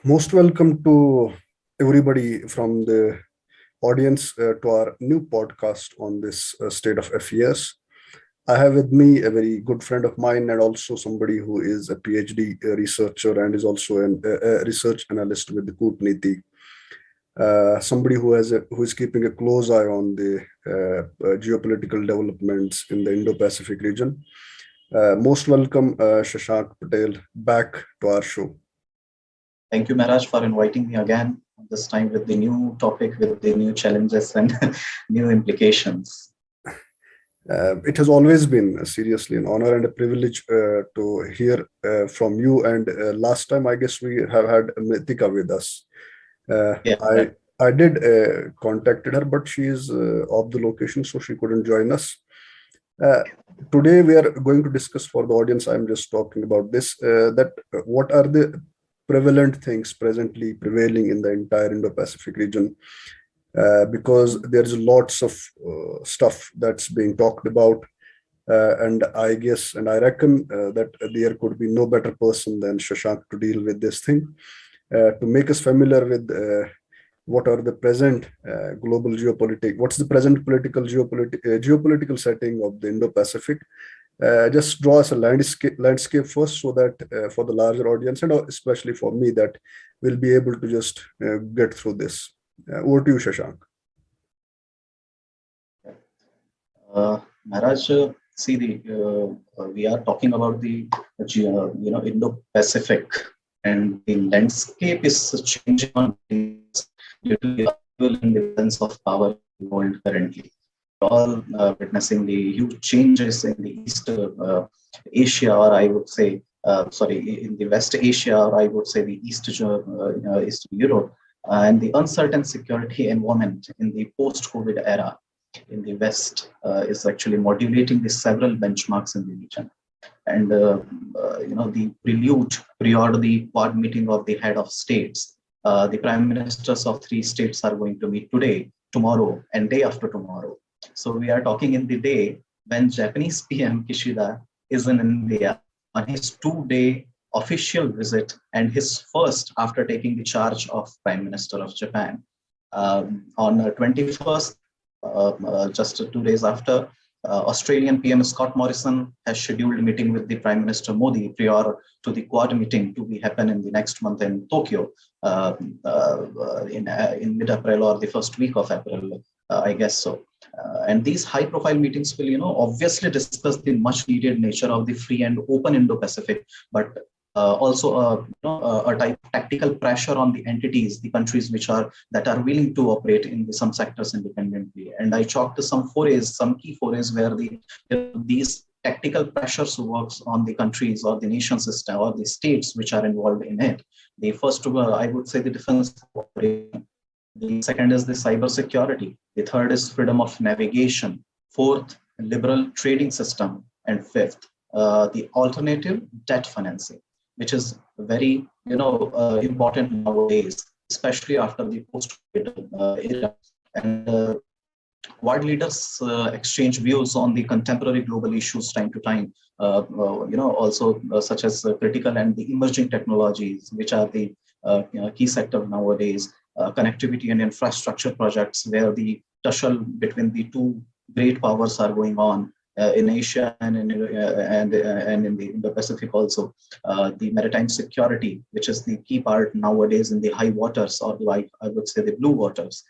Most welcome to everybody from the audience to our new podcast on this state of affairs. I have with me a very good friend of mine and also somebody who is a PhD researcher and is also a research analyst with the Kutniti. Somebody who is keeping a close eye on the geopolitical developments in the Indo-Pacific region. Most welcome, Shashank Patel, back to our show. Thank you, Maraj, for inviting me again, this time with the new topic, with the new challenges and new implications. It has always been seriously an honor and a privilege to hear from you. And last time, I guess we have had Mithika with us. Uh, Yeah, I I did contacted her, but she is off the location, so she couldn't join us. Uh, Today, we are going to discuss for the audience. I'm just talking about this. That what are the prevalent things presently prevailing in the entire Indo-Pacific region? Because there's lots of stuff that's being talked about. And I guess, and I reckon that there could be no better person than Shashank to deal with this thing, to make us familiar with what are the present global geopolitics, what's the present geopolitical setting of the Indo-Pacific. Just draw us a landscape first so that for the larger audience and especially for me that we'll be able to just get through this. Over to you, Shashank. Maharaj, we are talking about the Indo-Pacific, and the landscape is changing on due to the upheaval and the balance of power in the world currently. All witnessing the huge changes in the East Asia, or I would say, in the West Asia, or I would say the East Europe, and the uncertain security environment in the post-COVID era in the West is actually modulating the several benchmarks in the region. And the prelude prior to the Quad meeting of the head of states, the prime ministers of three states are going to meet today, tomorrow, and day after tomorrow. So we are talking in the day when Japanese PM Kishida is in India on his 2-day official visit and his first after taking the charge of Prime Minister of Japan. On 21st, just 2 days after, Australian PM Scott Morrison has scheduled a meeting with the Prime Minister Modi prior to the Quad meeting to be happen in the next month in Tokyo, in mid-April or the first week of April, I guess so. And these high-profile meetings will, obviously discuss the much-needed nature of the free and open Indo-Pacific, but also a type of tactical pressure on the entities, the countries that are willing to operate in some sectors independently. And I chalked some key forays where these tactical pressures works on the countries or the nation system or the states which are involved in it. The first, I would say, the defense operation. The second is the cyber security. The third is freedom of navigation. Fourth, liberal trading system. And fifth, the alternative debt financing, which is very important nowadays, especially after the post-COVID era. And world leaders exchange views on the contemporary global issues time to time, also such as critical and the emerging technologies, which are the key sector nowadays, connectivity and infrastructure projects, where the tussle between the two great powers are going on. In Asia and in the Indo-Pacific also, the maritime security, which is the key part nowadays in the high waters, or like I would say the blue waters,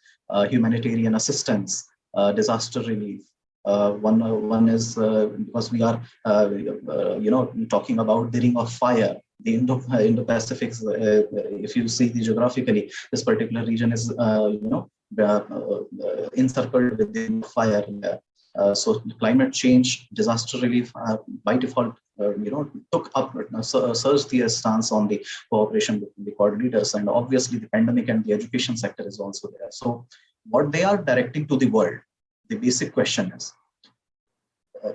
humanitarian assistance, disaster relief. One is because we are talking about the Ring of Fire. The Indo-Pacific, if you see the geographically, this particular region is encircled with the Ring of Fire. So climate change, disaster relief, by default, took up, surged the stance on the cooperation between the Quad leaders, and obviously the pandemic and the education sector is also there. So what they are directing to the world, the basic question is,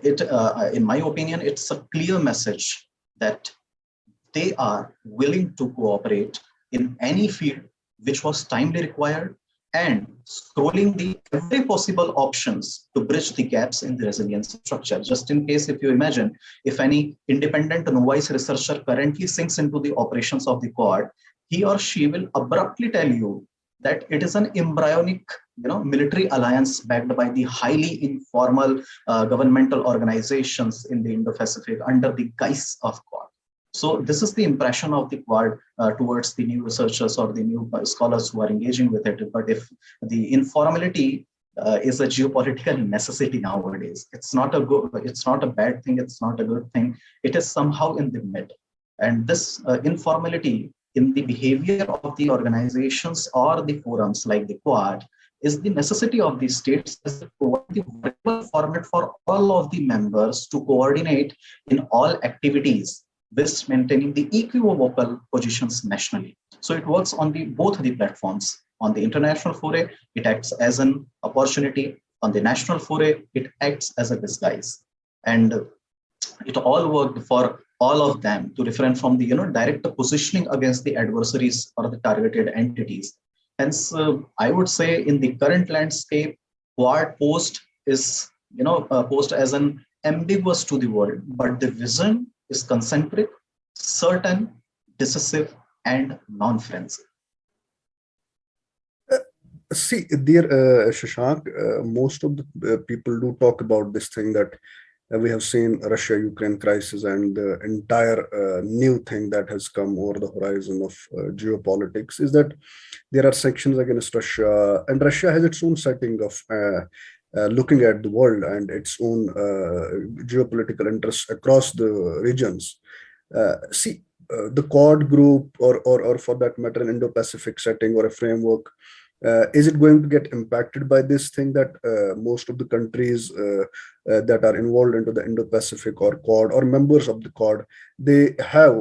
in my opinion, it's a clear message that they are willing to cooperate in any field which was timely required, and scrolling the every possible options to bridge the gaps in the resilience structure. Just in case, if you imagine, if any independent novice researcher currently sinks into the operations of the Quad, he or she will abruptly tell you that it is an embryonic, military alliance backed by the highly informal governmental organizations in the Indo-Pacific under the guise of Quad. So this is the impression of the Quad towards the new researchers or the new scholars who are engaging with it. But if the informality is a geopolitical necessity nowadays, it's not a bad thing, it's not a good thing. It is somehow in the mid, and this informality in the behavior of the organizations or the forums like the Quad is the necessity of the states as to provide the verbal format for all of the members to coordinate in all activities whilst maintaining the equivocal positions nationally. So it works on the both the platforms. On the international foray, it acts as an opportunity. On the national foray, it acts as a disguise. And it all worked for all of them to refrain from the direct positioning against the adversaries or the targeted entities. Hence, I would say in the current landscape, Quad post is post as an ambiguous to the world, but the vision is concentric, certain, decisive, and non-frenzied. See, dear Shashank, most of the people do talk about this thing that we have seen Russia-Ukraine crisis and the entire new thing that has come over the horizon of geopolitics is that there are sanctions against Russia, and Russia has its own setting of looking at the world and its own geopolitical interests across the regions. See, the Quad group, or for that matter, an Indo-Pacific setting or a framework, is it going to get impacted by this thing that most of the countries that are involved into the Indo-Pacific or Quad or members of the Quad, they have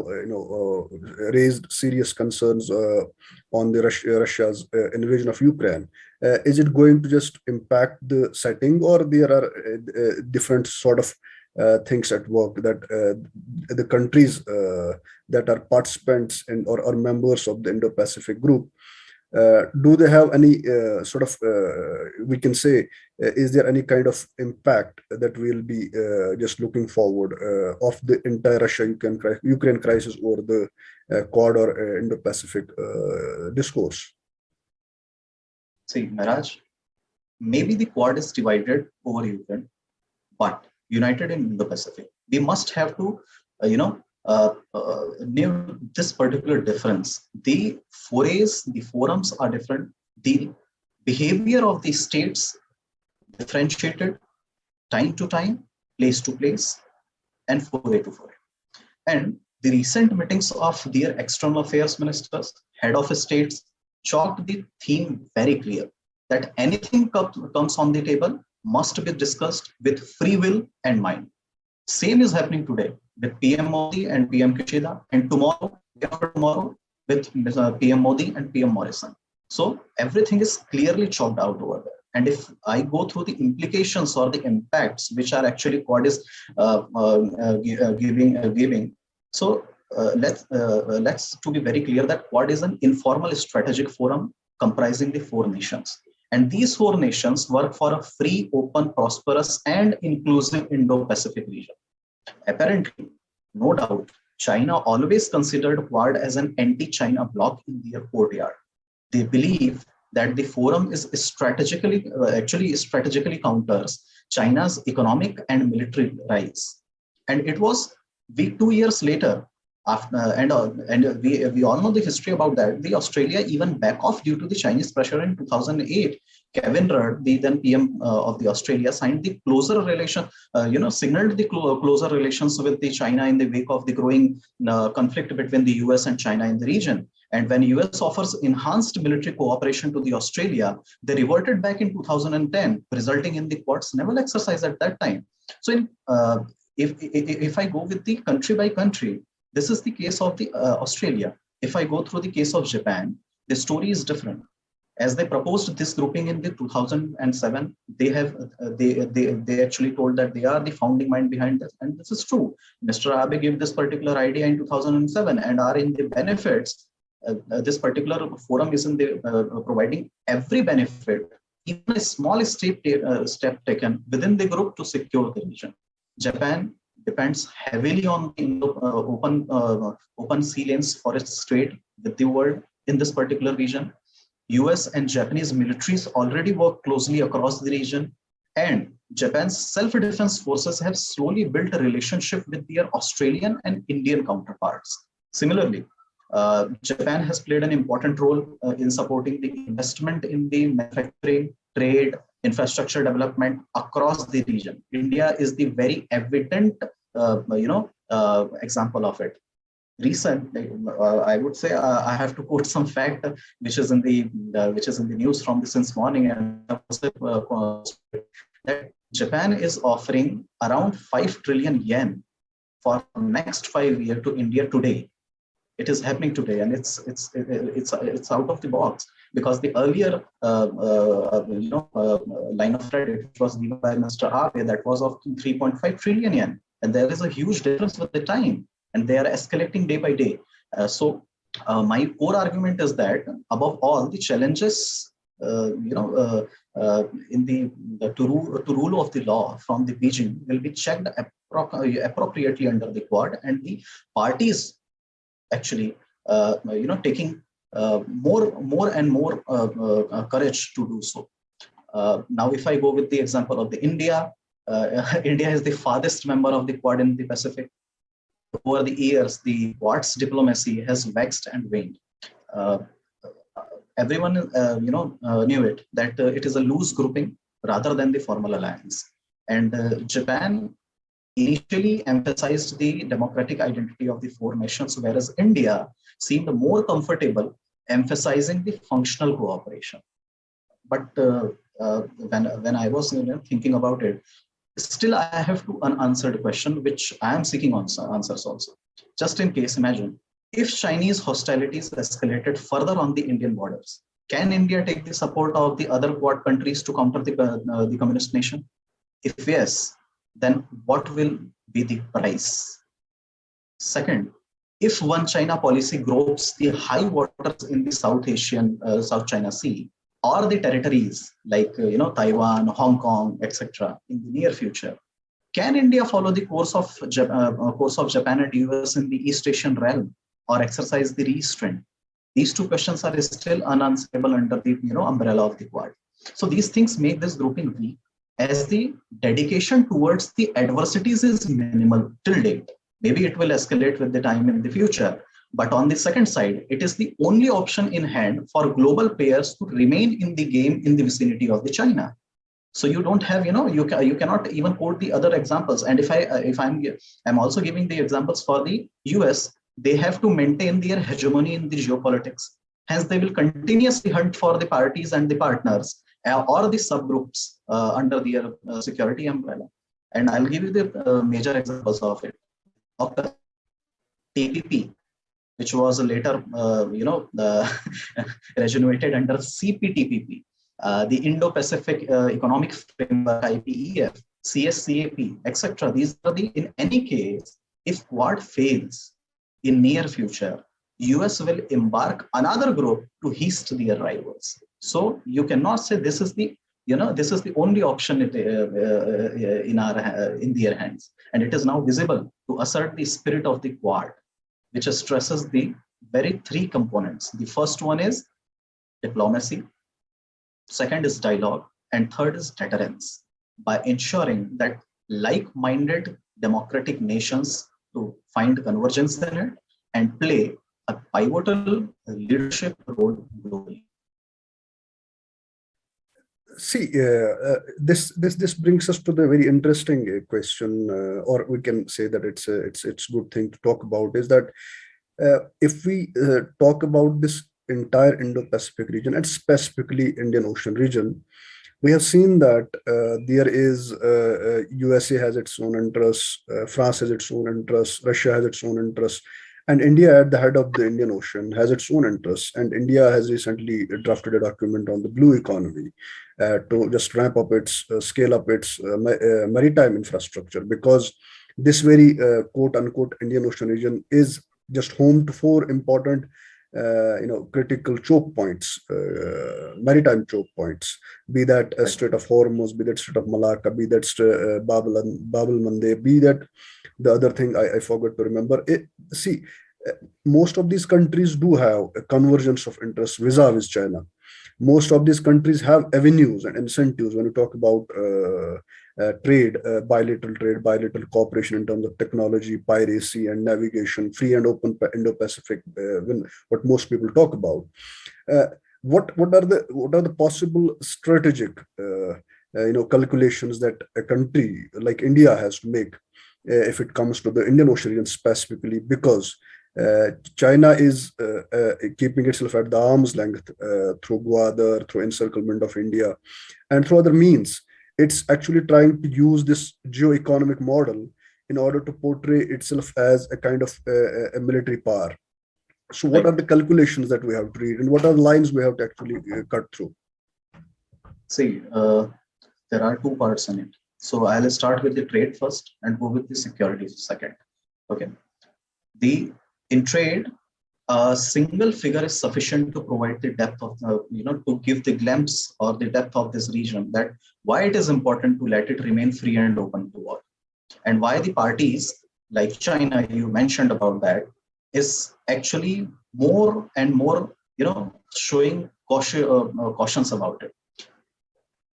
raised serious concerns on the Russia's invasion of Ukraine. Is it going to just impact the setting, or there are different sort of things at work that the countries that are participants in or members of the Indo-Pacific group, do they have any sort of, we can say, is there any kind of impact that we'll be just looking forward of the entire Russia-Ukraine crisis or the Quad or Indo-Pacific discourse? See, Miraj, maybe the Quad is divided over Ukraine, but united in Indo-Pacific. We must have to, name this particular difference. The forays, the forums are different. The behavior of the states differentiated time to time, place to place, and foray to foray. And the recent meetings of their external affairs ministers, head of states, chalked the theme very clear that anything comes on the table must be discussed with free will and mind. Same is happening today with PM Modi and PM Kishida, and tomorrow, after tomorrow, with PM Modi and PM Morrison. So everything is clearly chalked out over there. And if I go through the implications or the impacts which are actually Quad is giving, so let's to be very clear that Quad is an informal strategic forum comprising the four nations. And these four nations work for a free, open, prosperous, and inclusive Indo-Pacific region. Apparently, no doubt, China always considered Quad as an anti-China bloc in their courtyard. They believe that the forum is strategically counters China's economic and military rise. And it was 2 years later, after, and we all know the history about that. The Australia even back off due to the Chinese pressure in 2008. Kevin Rudd, the then PM of the Australia, signed the closer relation, signaled the closer relations with the China in the wake of the growing conflict between the US and China in the region. And when US offers enhanced military cooperation to the Australia, they reverted back in 2010, resulting in the Quad's naval exercise at that time. So if I go with the country by country, this is the case of the Australia. If I go through the case of Japan, the story is different. As they proposed this grouping in the 2007, they actually told that they are the founding mind behind this, and this is true. Mr. Abe gave this particular idea in 2007 and are in the benefits this particular forum is in the providing every benefit, even a small step taken within the group to secure the region. Japan depends heavily on the open sea lanes for its trade with the world in this particular region. US and Japanese militaries already work closely across the region, and Japan's self-defense forces have slowly built a relationship with their Australian and Indian counterparts. Similarly, Japan has played an important role in supporting the investment in the manufacturing, trade, infrastructure development across the region. India is the very evident, example of it. Recent, I would say, I have to quote some fact which is in the news from since morning, and that Japan is offering around 5 trillion yen for next 5 years to India today. It is happening today, and it's out of the box, because the earlier line of credit which was given by Mr. Abe, that was of 3.5 trillion yen, and there is a huge difference with the time, and they are escalating day by day. My core argument is that above all the challenges, in to rule of the law from the Beijing will be checked appropriately under the Quad, and the parties actually taking more and more courage to do so. Now, if I go with the example of the India, India is the farthest member of the Quad in the Pacific. Over the years, the Quad's diplomacy has waxed and waned. Everyone knew it, that it is a loose grouping rather than the formal alliance. And Japan initially emphasized the democratic identity of the four nations, whereas India seemed more comfortable emphasizing the functional cooperation. But when I was thinking about it, still I have to unanswered question, which I am seeking answers also. Just in case, imagine if Chinese hostilities escalated further on the Indian borders, can India take the support of the other Quad countries to counter the communist nation? If yes, then what will be the price? Second, if one China policy gropes the high waters in the South China Sea, or the territories like Taiwan, Hong Kong, etc., in the near future, can India follow the course of Japan and US in the East Asian realm, or exercise the restraint? These two questions are still unanswerable under the umbrella of the Quad. So these things make this grouping weak, as the dedication towards the adversities is minimal till date. Maybe it will escalate with the time in the future. But on the second side, it is the only option in hand for global players to remain in the game in the vicinity of the China. So you don't have, you cannot even quote the other examples. And I'm also giving the examples for the US, they have to maintain their hegemony in the geopolitics. Hence, they will continuously hunt for the parties and the partners or the subgroups under their security umbrella. And I'll give you the major examples of it. Of the TPP, which was later, regenerated under CPTPP, the Indo-Pacific Economic Framework, IPEF, CSCAP, etc. These are in any case, if Quad fails in near future, US will embark another group to heist their rivals. So you cannot say this is the only option in their hands, and it is now visible to assert the spirit of the Quad, which stresses the very three components. The first one is diplomacy, second is dialogue, and third is deterrence, by ensuring that like-minded democratic nations to find convergence in it and play a pivotal leadership role globally. See, this brings us to the very interesting question, or we can say that it's good thing to talk about, is that if we talk about this entire Indo-Pacific region and specifically Indian Ocean region, we have seen that there is USA has its own interests, France has its own interests, Russia has its own interests, and India at the head of the Indian Ocean has its own interests. And India has recently drafted a document on the blue economy to just ramp up its, scale up its maritime infrastructure, because this very quote unquote Indian Ocean region is just home to four important critical choke points, maritime choke points, be that Right. Strait of Hormuz, be that Strait of Malacca, be that Bab el Mandeb, be that the other thing I forgot to remember. See, uh, most of these countries do have a convergence of interest vis-a-vis China. Most of these countries have avenues and incentives when you talk about trade, bilateral cooperation in terms of technology, piracy, and navigation, free and open Indo-Pacific, what most people talk about. Uh, what are the possible strategic calculations that a country like India has to make if it comes to the Indian Ocean region specifically, because China is keeping itself at the arm's length through Gwadar, through encirclement of India, and through other means. It's actually trying to use this geo-economic model in order to portray itself as a kind of a military power. So, what are Right. the calculations that we have to read, and what are the lines we have to actually cut through? See, there are two parts in it. So I'll start with the trade first and go with the security second. Okay. The in trade, a single figure is sufficient to provide the depth of the, to give the glimpse or the depth of this region, that why it is important to let it remain free and open to all, and why the parties like China, you mentioned about that, is actually more and more, showing cautions about it.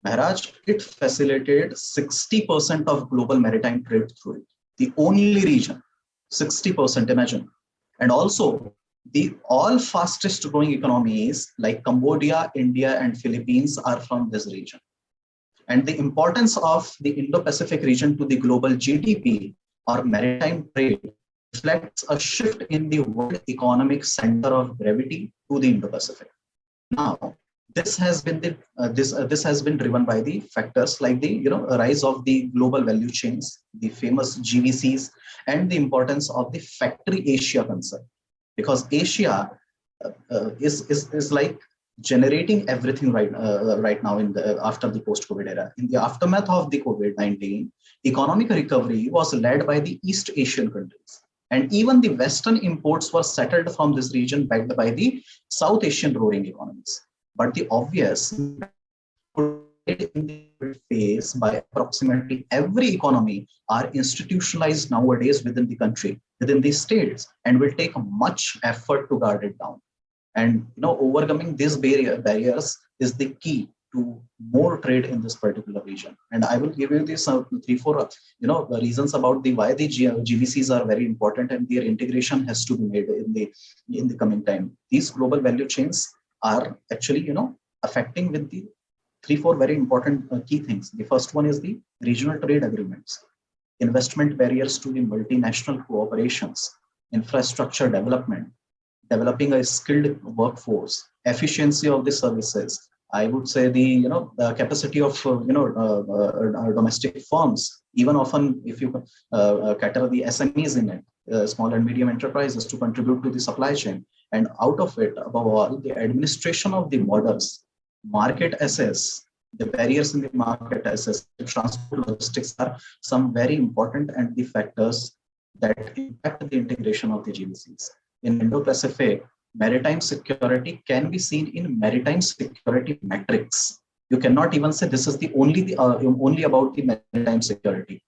Maharaj, it facilitated 60% of global maritime trade through it. The only region, 60%, imagine. And also, the all fastest growing economies like Cambodia, India, and Philippines are from this region. And the importance of the Indo-Pacific region to the global GDP or maritime trade reflects a shift in the world economic center of gravity to the Indo-Pacific. Now, this has been driven by the factors like the rise of the global value chains, the famous GVCs, and the importance of the factory Asia concept, because Asia is like generating everything right now in the after the post COVID era. In the aftermath of the COVID-19, economic recovery was led by the East Asian countries, and even the Western imports were settled from this region, backed by the South Asian roaring economies. But the obvious in the phase by approximately every economy are institutionalized nowadays within the country, within the states, and will take much effort to guard it down. And overcoming these barriers is the key to more trade in this particular region. And I will give you these three, four, reasons about the why the GVCs are very important, and their integration has to be made in the coming time. These global value chains are actually, affecting with the three, four very important key things. The first one is the regional trade agreements, investment barriers to the multinational cooperations, infrastructure development, developing a skilled workforce, efficiency of the services. I would say the capacity of domestic firms, even often if you cater the SMEs in it, small and medium enterprises, to contribute to the supply chain. And out of it, above all, the administration of the borders, market access, the barriers in the market access, transport logistics are some very important and the factors that impact the integration of the GVCs. In Indo-Pacific, maritime security can be seen in maritime security metrics. You cannot even say this is the only about the maritime security,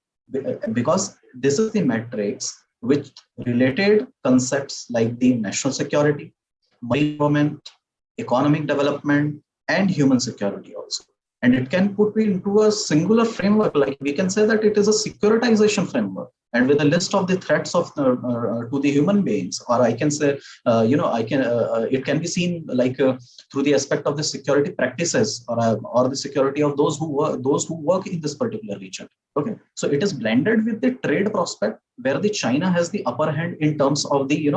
because this is the metrics which related concepts like the national security, marine government, economic development, and human security also. And it can put me into a singular framework, like we can say that it is a securitization framework, and with a list of the threats of to the human beings, or I can say, it can be seen like through the aspect of the security practices, or the security of those who work in this particular region. Okay, so it is blended with the trade prospect, where the China has the upper hand in terms of the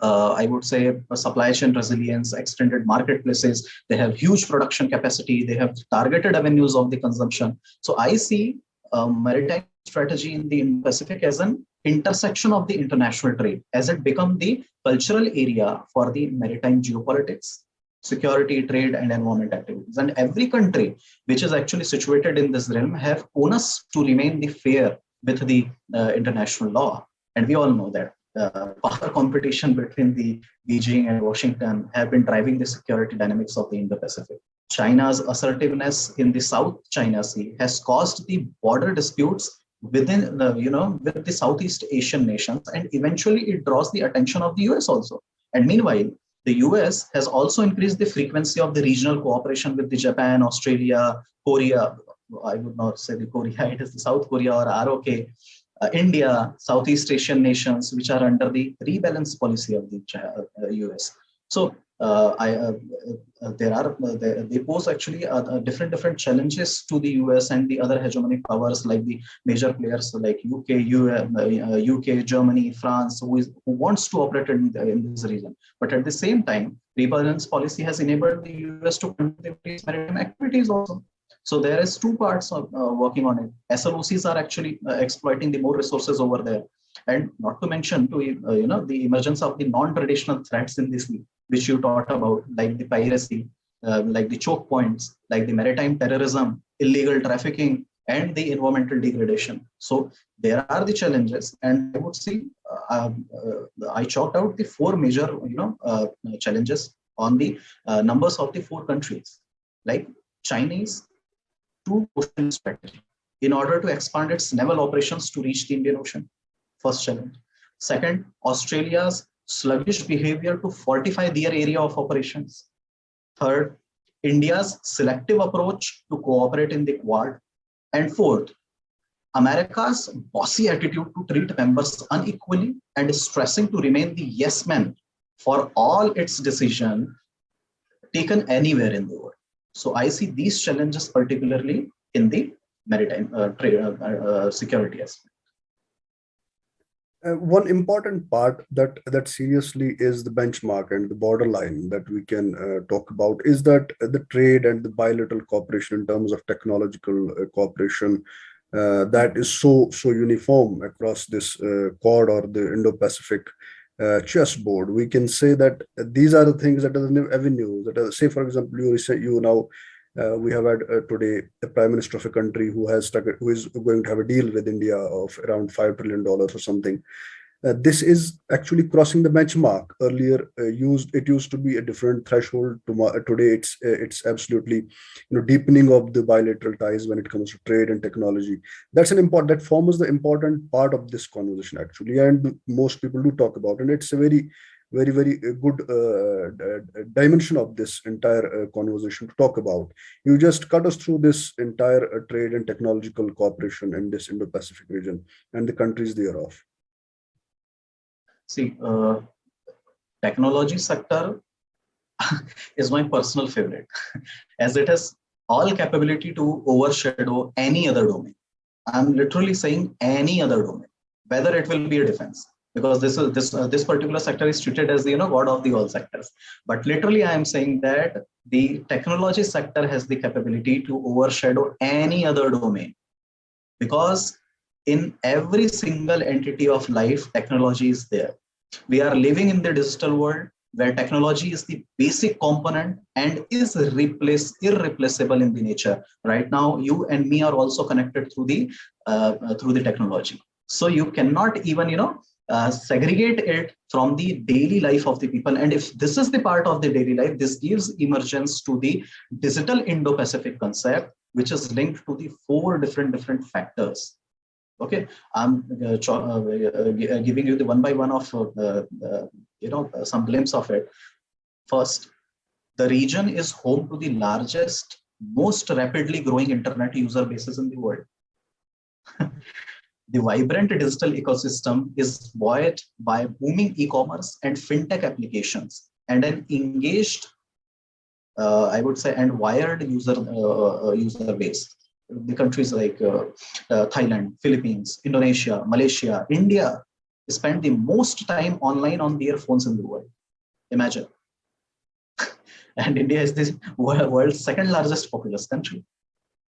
I would say supply chain resilience, extended marketplaces. They have huge production capacity. They have targeted avenues of the consumption. So I see maritime strategy in the Pacific as an intersection of the international trade, as it become the cultural area for the maritime geopolitics, security, trade, and environment activities. And every country which is actually situated in this realm have onus to remain the fair with the international law. And we all know that. power competition between the Beijing and Washington have been driving the security dynamics of the Indo-Pacific. China's assertiveness in the South China Sea has caused the border disputes within the, with the Southeast Asian nations, and eventually it draws the attention of the US also. And meanwhile, the US has also increased the frequency of the regional cooperation with the Japan, Australia, Korea. I would not say the Korea, it is the South Korea or ROK, India, Southeast Asian nations, which are under the rebalance policy of the US. So they pose actually different challenges to the US and the other hegemonic powers like the major players like UK, Germany, France, who wants to operate in this region. But at the same time, rebalance policy has enabled the US to conduct these maritime activities also. So there is two parts of working on it. SLOCs are actually exploiting the more resources over there, and not to mention the emergence of the non-traditional threats in this, which you talked about, like the piracy, like the choke points, like the maritime terrorism, illegal trafficking, and the environmental degradation. So there are the challenges, and I would say I chalked out the four major challenges on the numbers of the four countries, like Chinese two-ocean strategy in order to expand its naval operations to reach the Indian Ocean. First challenge. Second, Australia's sluggish behavior to fortify their area of operations. Third, India's selective approach to cooperate in the Quad. And fourth, America's bossy attitude to treat members unequally and stressing to remain the yes man for all its decisions taken anywhere in the world. So I see these challenges particularly in the maritime security aspect. One important part that seriously is the benchmark and the borderline that we can talk about is that the trade and the bilateral cooperation in terms of technological cooperation that is so uniform across this Quad or the Indo-Pacific chessboard. We can say that these are the things that are the new avenues that are, say for example, we have had today the prime minister of a country who is going to have a deal with India of around $5 trillion or something. This is actually crossing the benchmark. Earlier, it used to be a different threshold. Today, it's absolutely deepening of the bilateral ties when it comes to trade and technology. That forms the important part of this conversation actually, and most people do talk about, and it's a very very good dimension of this entire conversation to talk about. You just cut us through this entire trade and technological cooperation in this Indo-Pacific region and the countries thereof. See, technology sector is my personal favorite, as it has all capability to overshadow any other domain. I'm literally saying any other domain, whether it will be a defense, because this particular sector is treated as the god of the all sectors. But literally, I am saying that the technology sector has the capability to overshadow any other domain, because in every single entity of life, technology is there. We are living in the digital world where technology is the basic component and is irreplaceable in the nature. Right now, you and me are also connected through the technology. So you cannot even segregate it from the daily life of the people. And if this is the part of the daily life, this gives emergence to the digital Indo-Pacific concept, which is linked to the four different factors. Okay, I'm giving you the one by one of some glimpse of it. First, the region is home to the largest, most rapidly growing internet user bases in the world. The vibrant digital ecosystem is buoyed by booming e-commerce and fintech applications and an engaged, I would say, and wired user base. The countries like Thailand, Philippines, Indonesia, Malaysia, India spend the most time online on their phones in the world. Imagine. And India is the world's second largest populous country.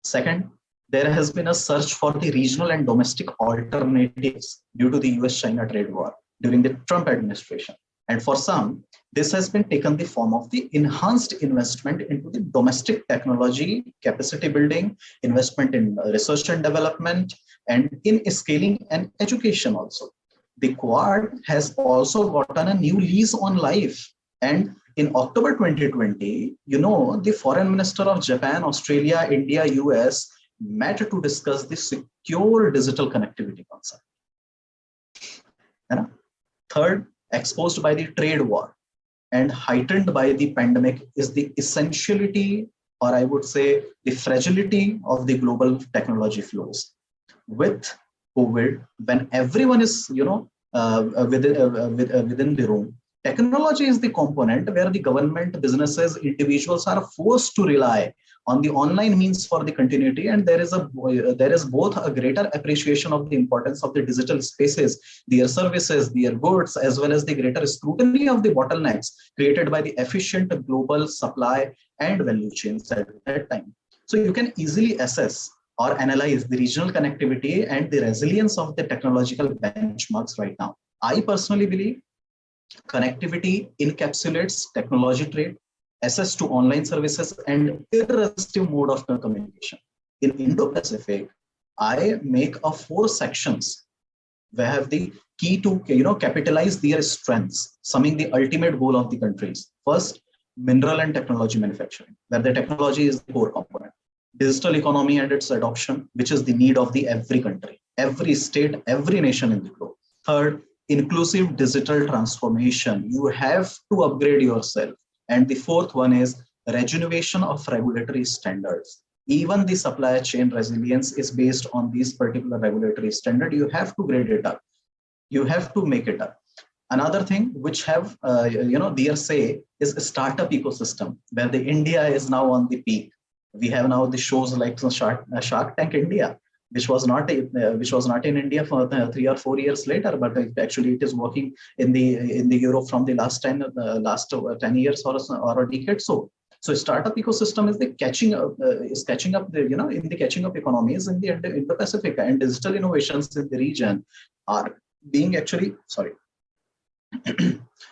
Second, there has been a search for the regional and domestic alternatives due to the US-China trade war during the Trump administration. And for some, this has been taken the form of the enhanced investment into the domestic technology, capacity building, investment in research and development, and in scaling and education also. the Quad has also gotten a new lease on life. And in October 2020, the foreign minister of Japan, Australia, India, US met to discuss the secure digital connectivity concept. Third, exposed by the trade war and heightened by the pandemic is the essentiality, or I would say the fragility of the global technology flows. With COVID, when everyone is, within the room, technology is the component where the government, businesses, individuals are forced to rely on the online means for the continuity, and there is both a greater appreciation of the importance of the digital spaces, their services, their goods, as well as the greater scrutiny of the bottlenecks created by the efficient global supply and value chains at that time. So you can easily assess or analyze the regional connectivity and the resilience of the technological benchmarks right now. I personally believe connectivity encapsulates technology trade, access to online services, and irresistible mode of communication. In Indo-Pacific, I make a 4 sections where have the key to capitalize their strengths, summing the ultimate goal of the countries. First, mineral and technology manufacturing, where the technology is the core component. Digital economy and its adoption, which is the need of the every country, every state, every nation in the globe. Third, inclusive digital transformation. You have to upgrade yourself. And the fourth one is regeneration of regulatory standards. Even the supply chain resilience is based on these particular regulatory standards. You have to grade it up. You have to make it up. Another thing which have, their say is a startup ecosystem, where the India is now on the peak. We have now the shows like Shark Tank India, which was not in India for 3 or 4 years later, but actually it is working in the Europe from the last 10 years or a decade. So startup ecosystem is the catching up in the catching up economies in the Indo-Pacific, and digital innovations in the region are being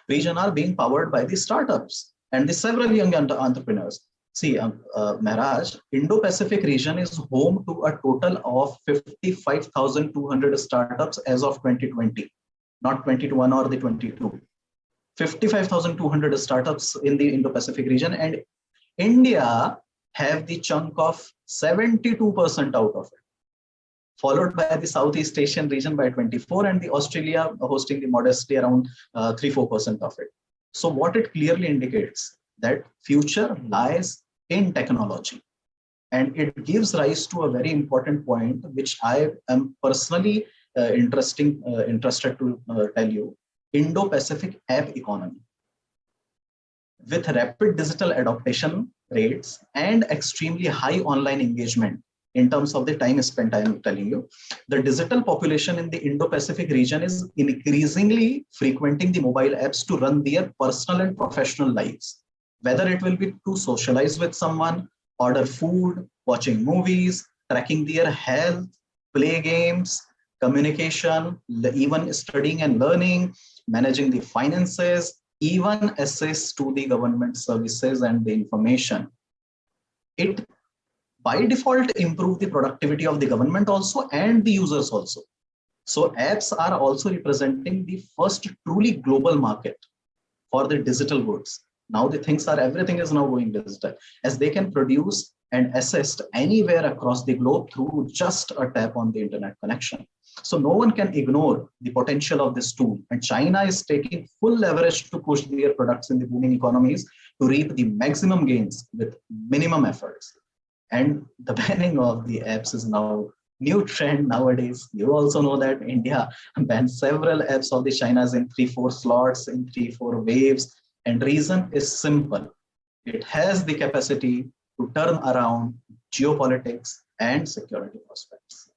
region are being powered by the startups and the several young entrepreneurs. See, Maharaj, Indo-Pacific region is home to a total of 55,200 startups as of 2020, not 21 or the 22. 55,200 startups in the Indo-Pacific region, and India have the chunk of 72% out of it, followed by the Southeast Asian region by 24, and the Australia hosting the modestly around 3-4% of it. So what it clearly indicates that future lies in technology. And it gives rise to a very important point, which I am personally interested to tell you. Indo-Pacific app economy. With rapid digital adoption rates and extremely high online engagement in terms of the time spent, I am telling you, the digital population in the Indo-Pacific region is increasingly frequenting the mobile apps to run their personal and professional lives. Whether it will be to socialize with someone, order food, watching movies, tracking their health, play games, communication, even studying and learning, managing the finances, even access to the government services and the information. It by default improve the productivity of the government also and the users also. So apps are also representing the first truly global market for the digital goods. Now everything is now going digital, as they can produce and assist anywhere across the globe through just a tap on the internet connection. So no one can ignore the potential of this tool, and China is taking full leverage to push their products in the booming economies to reap the maximum gains with minimum efforts. And the banning of the apps is now new trend nowadays. You also know that India banned several apps of the China's in 3-4 slots, in 3-4 waves. And reason is simple. It has the capacity to turn around geopolitics and security prospects.